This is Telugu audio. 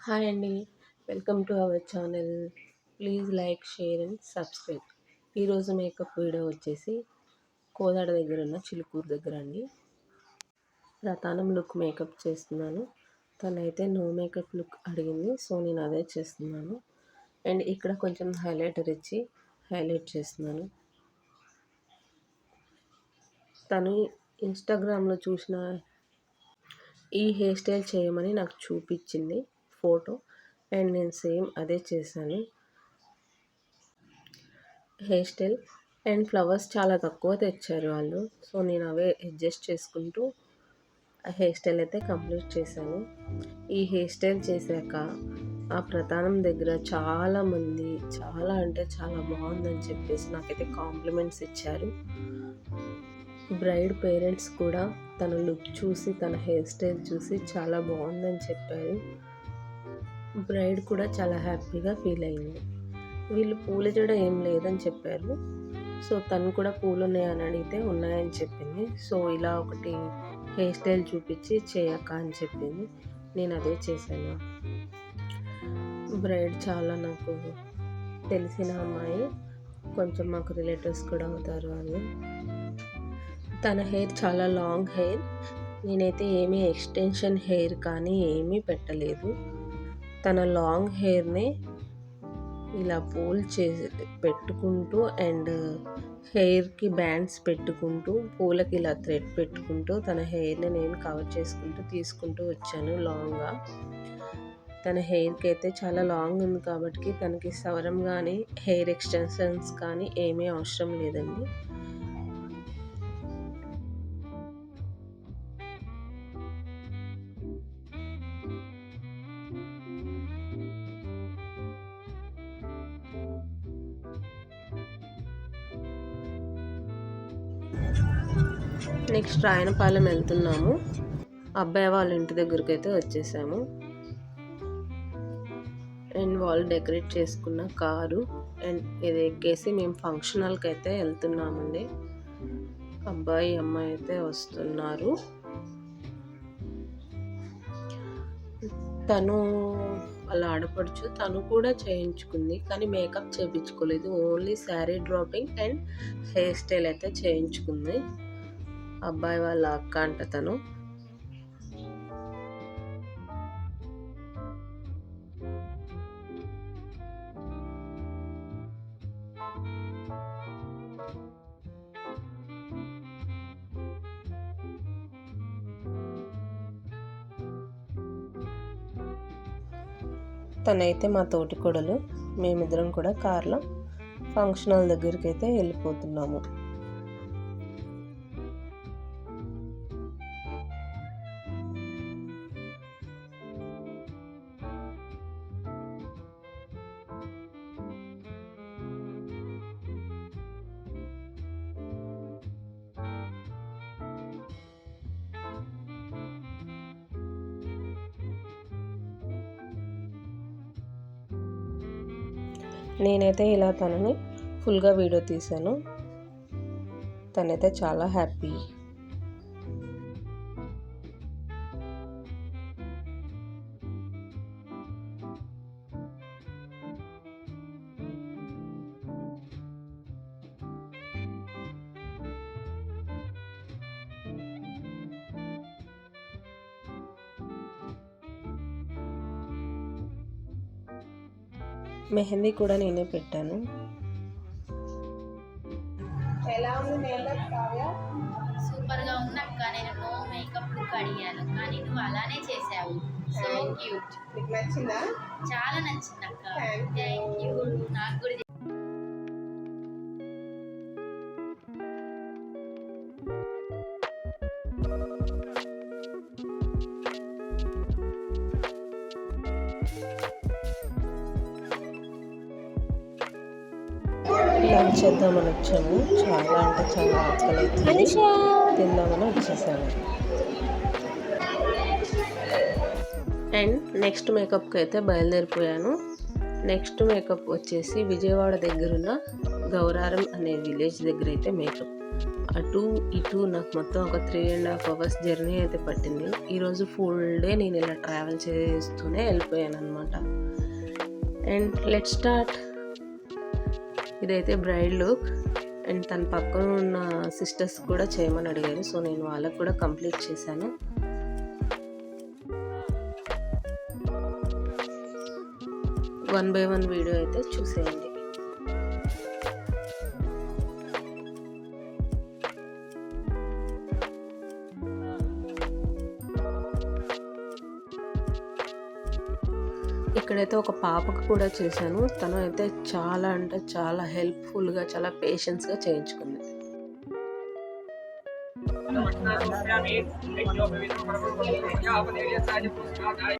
హాయ్ అండి. Welcome to our channel. Please like, share and subscribe. ఈరోజు మేకప్ వీడియో వచ్చేసి కోదాడ దగ్గర ఉన్న చిలుకూరు దగ్గర అండి. రతానం లుక్ మేకప్ చేస్తున్నాను. తనైతే నో మేకప్ లుక్ అడిగింది, సో నేను అదే చేస్తున్నాను. అండ్ ఇక్కడ కొంచెం హైలైటర్ ఇచ్చి హైలైట్ చేస్తున్నాను. తను ఇన్స్టాగ్రామ్లో చూసిన ఈ హెయిర్ స్టైల్ చేయమని నాకు చూపించింది ఫోటో, అండ్ నేను సేమ్ అదే చేశాను. హెయిర్ స్టైల్ అండ్ ఫ్లవర్స్ చాలా తక్కువ తెచ్చారు వాళ్ళు, సో నేను అవే అడ్జస్ట్ చేసుకుంటూ ఆ హెయిర్ స్టైల్ అయితే కంప్లీట్ చేశాను. ఈ హెయిర్ స్టైల్ చేశాక ఆ ప్రధానం దగ్గర చాలామంది చాలా అంటే చాలా బాగుందని చెప్పేసి నాకైతే కాంప్లిమెంట్స్ ఇచ్చారు. బ్రైడ్ పేరెంట్స్ కూడా తన లుక్ చూసి తన హెయిర్ స్టైల్ చూసి చాలా బాగుందని చెప్పారు. బ్రైడ్ కూడా చాలా హ్యాపీగా ఫీల్ అయింది. వీళ్ళు పూల జడ ఏం లేదని చెప్పారు, సో తను కూడా పూలు ఉన్నాయని అడిగితే ఉన్నాయని చెప్పింది. సో ఇలా ఒకటి హెయిర్ స్టైల్ చూపించి చేయక్క అని చెప్పింది. నేను అదే చేశాను. బ్రైడ్ చాలా నాకు తెలిసిన అమ్మాయి, కొంచెం మాకు రిలేటివ్స్ కూడా అవుతారు అని. తన హెయిర్ చాలా లాంగ్ హెయిర్. నేనైతే ఏమీ ఎక్స్టెన్షన్ హెయిర్ కానీ ఏమీ పెట్టలేదు. తన లాంగ్ హెయిర్ని ఇలా పూల్ పెట్టుకుంటూ అండ్ హెయిర్కి బ్యాండ్స్ పెట్టుకుంటూ పూలకి ఇలా థ్రెడ్ పెట్టుకుంటూ తన హెయిర్ని నేను కవర్ చేసుకుంటూ తీసుకుంటూ వచ్చాను లాంగ్గా. తన హెయిర్కి అయితే చాలా లాంగ్ ఉంది కాబట్టి తనకి సవరం కానీ హెయిర్ ఎక్స్టెన్షన్స్ కానీ ఏమీ అవసరం లేదండి. నెక్స్ట్ రాయనపాలెం వెళ్తున్నాము. అబ్బాయి వాళ్ళ ఇంటి దగ్గరికి అయితే వచ్చేసాము. అండ్ వాళ్ళు డెకరేట్ చేసుకున్న కారు అండ్ ఇది ఎక్కేసి మేము ఫంక్షన్ హాల్కి అయితే వెళ్తున్నామండి. అబ్బాయి అమ్మాయి అయితే వస్తున్నారు. తను వాళ్ళ ఆడపడుచు, తను కూడా చేయించుకుంది కానీ మేకప్ చేయించుకోలేదు. Only sari draping and hair style అయితే చేయించుకుంది. అబ్బాయి వాళ్ళ అక్క అంట తను. తనైతే మా తోటి కొడలు, మేమిద్దరం కూడా కార్లో ఫంక్షన్ హాల్ దగ్గరికి అయితే వెళ్ళిపోతున్నాము. నేనైతే ఇలా తనని ఫుల్గా వీడియో తీశాను. తనైతే చాలా హ్యాపీ. మెహందీ కూడా నేనే పెట్టాను. ఎలా ఉంది మేకప్ కావ్య? సూపర్గా ఉంది అక్క. నేను నో మేకప్ లుక్ అడిగాను కానీ నువ్వు అలానే చేసావు. So cute. నీకు నచ్చిందా? చాలా నచ్చింది అక్క. Thank you. నాకు కూడా లంచ్ చేద్దామని వచ్చాము. చాలా అంటే చాలా ఆకలి అవుతుంది. తిందామని వచ్చేసాము. అండ్ నెక్స్ట్ మేకప్కి అయితే బయలుదేరిపోయాను. నెక్స్ట్ మేకప్ వచ్చేసి విజయవాడ దగ్గరున్న గౌరారం అనే విలేజ్ దగ్గర అయితే మేకప్ అటు ఇటు నాకు మొత్తం ఒక 3.5 అవర్స్ జర్నీ అయితే పట్టింది. ఈరోజు ఫుల్ డే నేను ఇలా ట్రావెల్ చేస్తూనే వెళ్ళిపోయాను అనమాట. And let start. ఇదైతే బ్రైడ్ లుక్. అండ్ తన పక్కన ఉన్న సిస్టర్స్ కూడా చేయమని అడిగారు, సో నేను వాళ్ళకు కూడా కంప్లీట్ చేశాను. వన్ బై వన్ వీడియో అయితే చూసేయండి. ఇక్కడైతే ఒక పాపకు కూడా చేశాను. తను అయితే చాలా అంటే చాలా హెల్ప్ఫుల్గా, చాలా పేషెన్స్గా చేయించుకుంది.